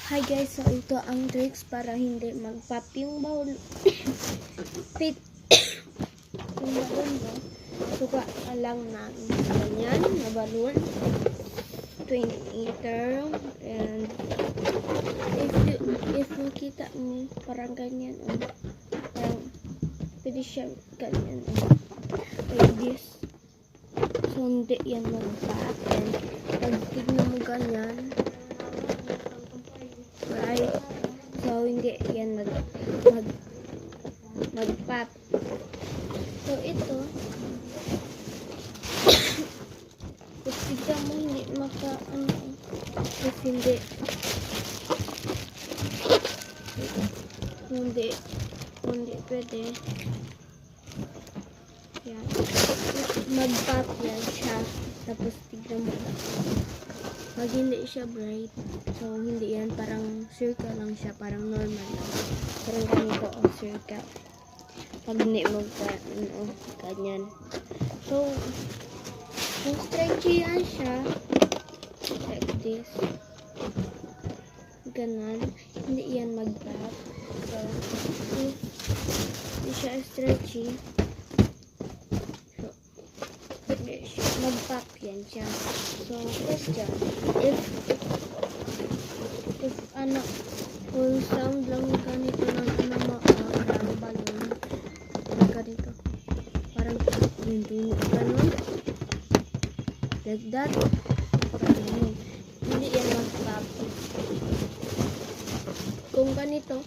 Hi guys, so ito ang tricks para hindi mag-pop yung bowl. Fit yung balon mo. Suka ka lang ng ganyan na balon. 20 meter. And if makita mo parang ganyan, parang pwede siya ganyan. Like this. So hindi yan mag-pop. And pag tignan mo ganyan, right? So hindi yan mag-pop. So ito kung tignan mo hindi if hindi pwede yan, mag-pop yan siya. Tapos tignan mo pag hindi siya bright, so hindi yan, parang circle lang siya, parang normal lang, parang ganito ang circle pag hindi mo ganyan. So kung stretchy yan siya like this, ganon, hindi yan mag-pop. So if hindi siya stretchy, mag-pop yan siya. So, question, if full sound lang ganito ng parang balon, parang ganito, parang hindi ganun, like that, parang ganun, hindi yan mag-pop. Kung ganito,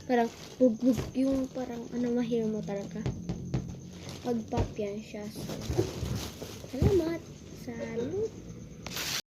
parang bug yung parang mahir mo talaga, mag-pop yan siya. So, salamat. Salut.